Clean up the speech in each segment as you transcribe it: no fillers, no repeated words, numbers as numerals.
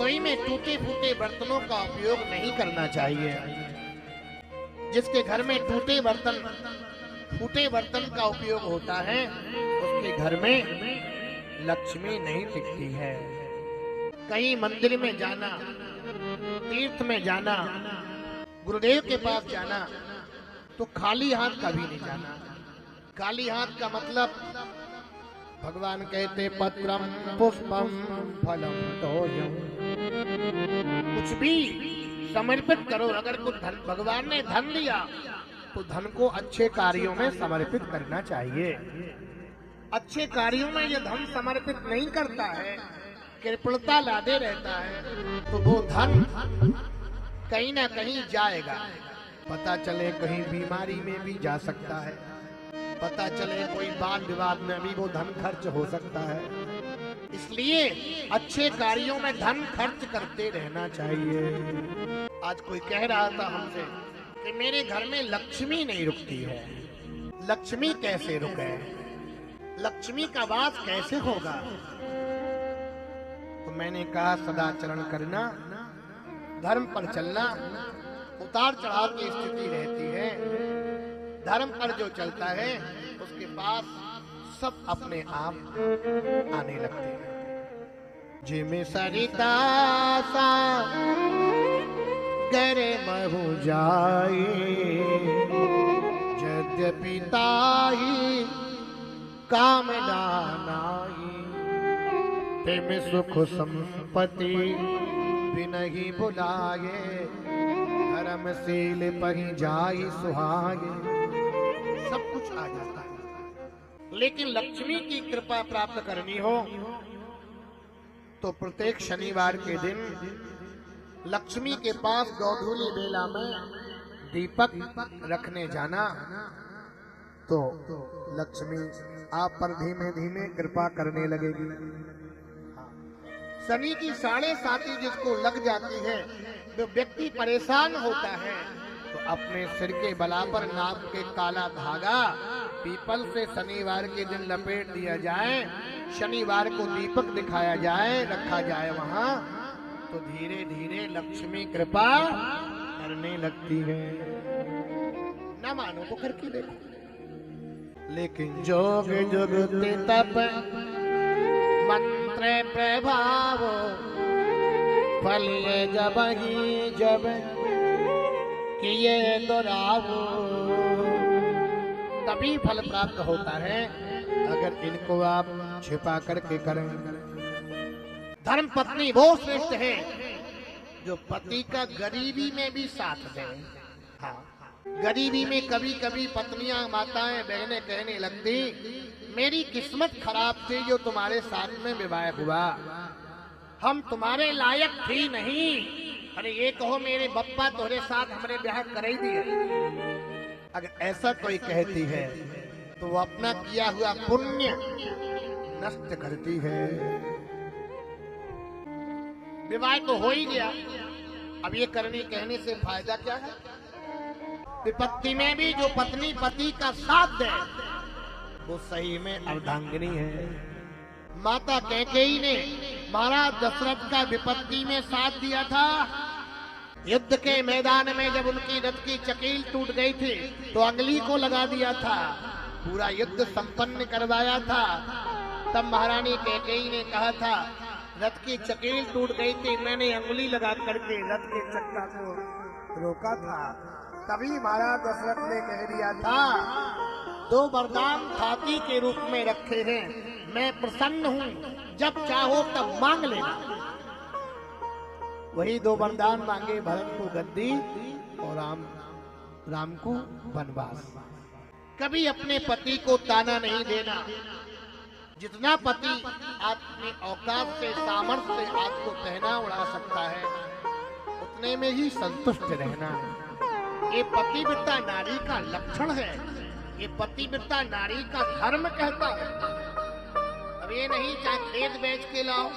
रसोई में टूटे फूटे बर्तनों का उपयोग नहीं करना चाहिए। जिसके घर में टूटे बर्तन, फूटे बर्तन का उपयोग होता है, उसके घर में लक्ष्मी नहीं टिकती है। कहीं मंदिर में जाना, तीर्थ में जाना, गुरुदेव के पास जाना, तो खाली हाथ कभी नहीं जाना। खाली हाथ का मतलब, भगवान कहते पत्रम पुष्पम फलम तोयम, कुछ भी समर्पित करो। अगर कुछ धन, भगवान ने धन दिया तो धन को अच्छे कार्यों में समर्पित करना चाहिए। अच्छे कार्यों में ये धन समर्पित नहीं करता है, कृपणता लादे रहता है, तो वो धन कहीं ना कहीं जाएगा। पता चले कहीं बीमारी में भी जा सकता है, पता चले कोई वाद विवाद में भी वो धन खर्च हो सकता है। इसलिए अच्छे कार्यों में धन खर्च करते रहना चाहिए। आज कोई कह रहा था हमसे कि मेरे घर में लक्ष्मी नहीं रुकती है। लक्ष्मी कैसे रुके? लक्ष्मी का वास कैसे होगा? तो मैंने कहा सदाचरण करना, धर्म पर चलना। उतार चढ़ाव की स्थिति रहती है, धर्म पर जो चलता है उसके पास सब अपने आप आने लगते हैं। जिमे सरिता सा करे महु जाए, यद्यपि ताहि कामना नाहि, प्रेम सुख संपत्ति बिनहि बुलाए, धर्मशील पहि जाहि सुहाए। सब कुछ आ जाता है, लेकिन लक्ष्मी की कृपा प्राप्त करनी हो तो प्रत्येक शनिवार के दिन लक्ष्मी के पास गोधूली बेला में दीपक रखने जाना, तो लक्ष्मी आप पर धीमे धीमे कृपा करने लगेगी। शनि की 7.5 जिसको लग जाती है, जो व्यक्ति परेशान होता है, तो अपने सिर के बला पर नाक के काला धागा पीपल से शनिवार के दिन लपेट दिया जाए, शनिवार को दीपक दिखाया जाए, रखा जाए वहां, तो धीरे धीरे लक्ष्मी कृपा करने लगती है। न मानो तो करके देखो। लेकिन जोग जुगति तप मंत्र प्रभाव, फल जब ही जब किए दोरावो, तभी फल प्राप्त होता है अगर इनको आप छिपा करके करें। धर्म पत्नी वो श्रेष्ठ है जो पति का गरीबी में भी साथ दे। हाँ, गरीबी में कभी कभी पत्नियां, माताएं, बहनें कहने लगती मेरी किस्मत खराब थी जो तुम्हारे साथ में विवाह हुआ, हम तुम्हारे लायक थी नहीं। अरे ये कहो मेरे बप्पा तुम्हारे साथ हमारे ब्याह कर ही दिए। अगर ऐसा कोई कहती है तो वो अपना किया हुआ पुण्य नष्ट करती है। विवाह तो हो ही गया, अब ये करने कहने से फायदा क्या है? विपत्ति में भी जो पत्नी पति का साथ दे वो सही में अर्धांगिनी है। माता कैकेयी ने महाराज दशरथ का विपत्ति में साथ दिया था। युद्ध के मैदान में जब उनकी रथ की चकील टूट गई थी तो अंगुली को लगा दिया था, पूरा युद्ध संपन्न करवाया था। तब महारानी कैकेयी ने कहा था रथ की चकील टूट गई थी, मैंने अंगुली लगा करके रथ के चक्का को रोका था। तभी महाराज दशरथ ने कह दिया था 2 वरदान हाथी के रूप में रखे हैं, मैं प्रसन्न हूँ, जब चाहो तब मांग लेना। वही 2 वरदान मांगे, भरत को गद्दी और राम को वनवास। कभी अपने पति को ताना नहीं देना। जितना पति अपने औकात से, सामर्थ्य से आपको पहना उड़ा सकता है, उतने में ही संतुष्ट रहना है। ये पतिव्रता नारी का लक्षण है, ये पतिव्रता नारी का धर्म कहता है। अब ये नहीं चाहे खेत बेच के लाओ,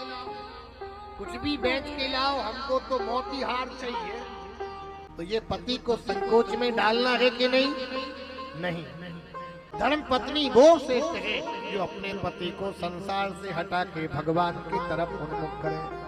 कुछ भी बेच के लाओ, हमको तो मोती हार चाहिए, तो ये पति को संकोच में डालना है कि नहीं? नहीं। धर्म पत्नी वो श्रेष्ठ है जो अपने पति को संसार से हटा के भगवान की तरफ उन्मुख करे।